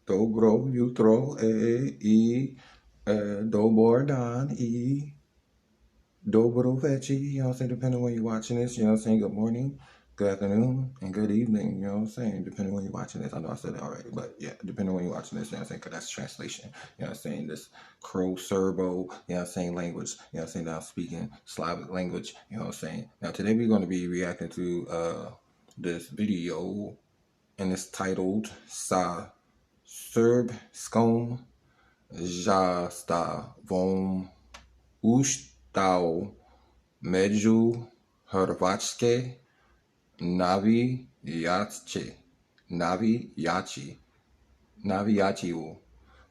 dobro jutro, i dobar dan, dobro večer, you know what I'm saying, depending on when you're watching this, you know what I'm saying, good morning, good afternoon, and good evening, you know what I'm saying, depending on when you're watching this. I know I said that already, but yeah, depending on when you're watching this, you know what I'm saying, because that's translation, you know what I'm saying, this Serbo, you know what I'm saying, language, you know what I'm saying, now speaking Slavic language, you know what I'm saying. Now today we're going to be reacting to this video, and it's titled SRPSKOM zastavom ušetao među HRVATSKE navijači,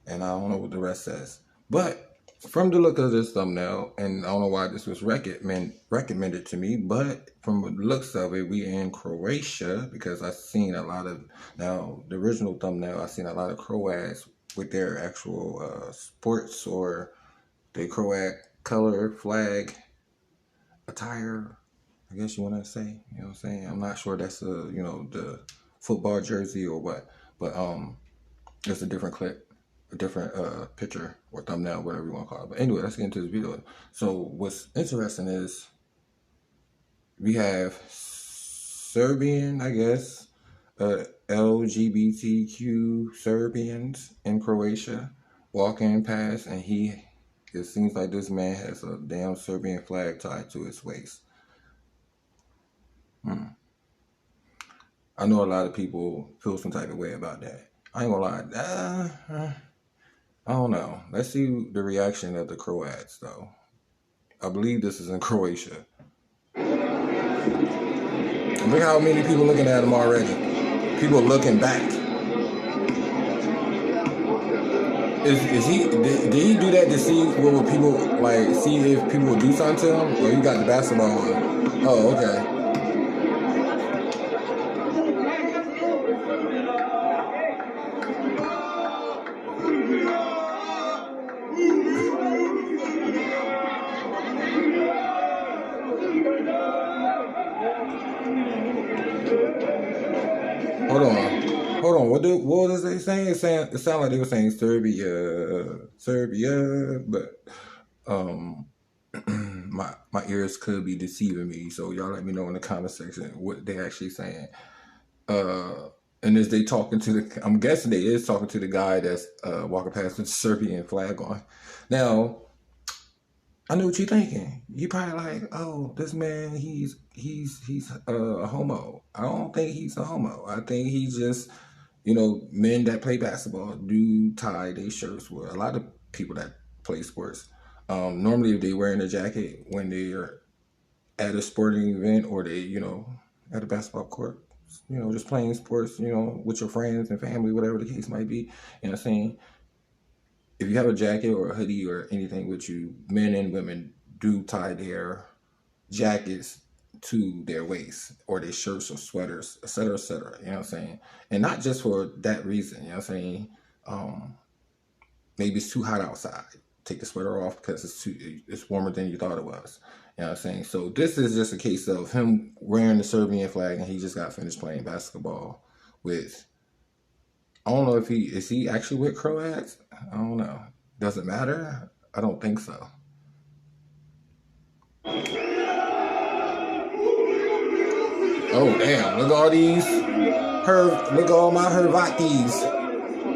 and I don't know what the rest says. But from the look of this thumbnail, and I don't know why this was recommended to me, but from the looks of it, we in Croatia, because I've seen a lot of, now the original thumbnail, I've seen a lot of Croats with their actual sports or the Croat color flag attire, I guess you want to say, you know what I'm saying? I'm not sure that's the football jersey or what, but it's a different clip, a different picture or thumbnail, whatever you want to call it. But anyway, let's get into this video. So what's interesting is we have Serbian, I guess, LGBTQ Serbians in Croatia walking past, and it seems like this man has a damn Serbian flag tied to his waist. I know a lot of people feel some type of way about that. I ain't gonna lie. I don't know. Let's see the reaction of the Croats, though. I believe this is in Croatia. Look how many people looking at him already. People looking back. Did he do that to see what would people, like, see if people would do something to him? Or you got the basketball on? Oh, okay. Hold on. What was they saying? It sounded like they were saying Serbia, but my ears could be deceiving me. So y'all let me know in the comment section what they actually saying. And is they talking to the? I'm guessing they is talking to the guy that's walking past with the Serbian flag on. Now, I know what you're thinking. You probably like, oh, this man, he's a homo. I don't think he's a homo. I think he's just, men that play basketball do tie their shirts. Well, a lot of people that play sports, normally if they wearing a jacket when they are at a sporting event or they, at a basketball court, just playing sports, with your friends and family, whatever the case might be, you know what I'm saying? If you have a jacket or a hoodie or anything with you, men and women do tie their jackets to their waist, or their shirts or sweaters, etc., etc. You know what I'm saying? And not just for that reason, you know what I'm saying? Maybe it's too hot outside. Take the sweater off because it's warmer than you thought it was. You know what I'm saying? So this is just a case of him wearing the Serbian flag, and he just got finished playing basketball with, I don't know if is he actually with Croats? I don't know. Does it matter? I don't think so. Oh damn, look at all these look at all my Hrvatis.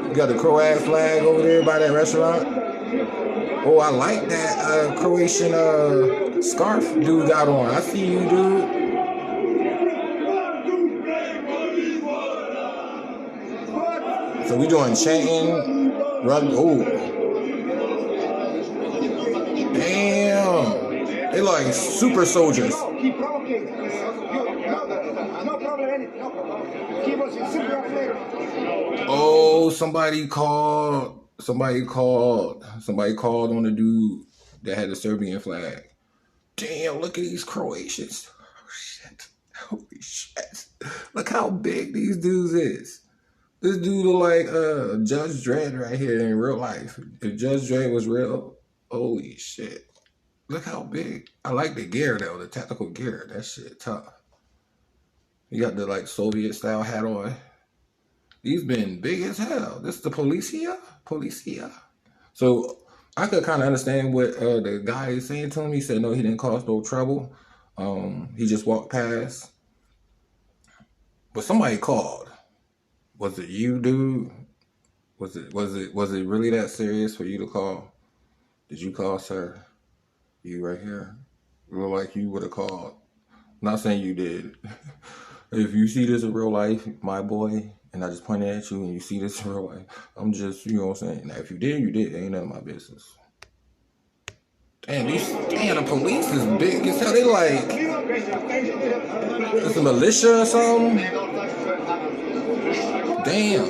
You got the Croat flag over there by that restaurant. Oh, I like that Croatian scarf dude got on. I see you, dude. So we doing chanting, rugby. Oh, damn! They like super soldiers. Oh, somebody called on the dude that had the Serbian flag. Damn! Look at these Croatians. Oh shit! Holy shit! Look how big these dudes is. This dude look like Judge Dredd right here in real life. If Judge Dredd was real, holy shit. Look how big. I like the gear though, the tactical gear. That shit tough. You got the like Soviet style hat on. These been big as hell. This is the policia? Policia. So I could kind of understand what the guy is saying to him. He said, no, he didn't cause no trouble. He just walked past. But somebody called. Was it you, dude? Was it really that serious for you to call? Did you call, sir? You right here? It look like you would have called. Not saying you did. If you see this in real life, my boy, and I just pointed at you and you see this in real life, I'm just, you know what I'm saying? Now, if you did, you did. Ain't none of my business. Damn, the police is big as hell. They like, it's a militia or something? Damn.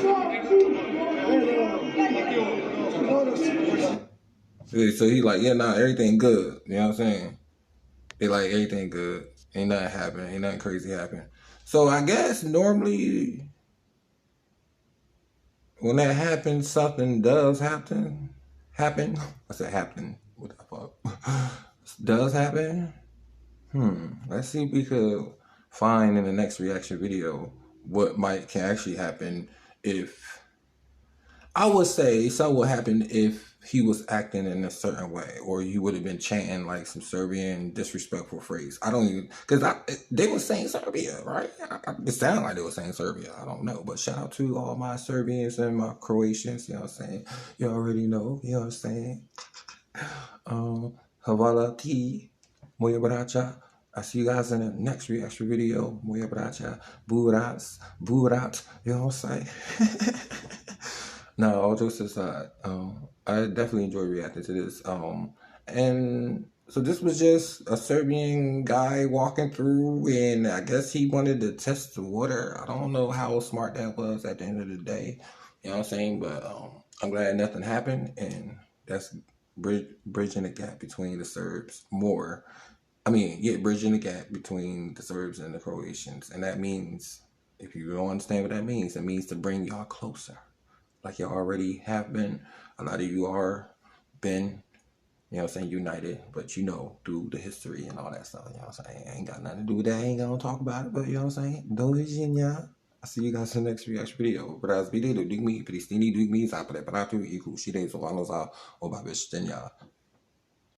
So he like, yeah, nah, everything good. You know what I'm saying? They like, everything good. Ain't nothing happen. Ain't nothing crazy happen. So I guess normally when that happens, something does happen. I said happen. What the fuck? Does happen? Let's see if we could find in the next reaction video what can actually happen if, I would say something would happen if he was acting in a certain way, or he would have been chanting like some Serbian disrespectful phrase. I don't even, because they were saying Serbia, right? It sounded like they were saying Serbia. I don't know, but shout out to all my Serbians and my Croatians, you know what I'm saying? You already know, you know what I'm saying? Hvala ti, moja braća. I see you guys in the next reaction video. Moja braća, burat, you know what I'm saying? No, all jokes aside, I definitely enjoy reacting to this. And so this was just a Serbian guy walking through, and I guess he wanted to test the water. I don't know how smart that was at the end of the day. You know what I'm saying? But I'm glad nothing happened, and that's bridging the gap between the Serbs more. Bridging the gap between the Serbs and the Croatians. And that means, if you don't understand what that means, it means to bring y'all closer. Like you already have been. A lot of you are been, you know what I'm saying, united, but you know, through the history and all that stuff, you know what I'm saying? Ain't got nothing to do with that. I ain't gonna talk about it, but you know what I'm saying? Doviđenja. I'll see you guys in the next reaction video. Braz video, do me, pristini, do me, zapre, pratu, iku, shire, zovano za obaveštenja.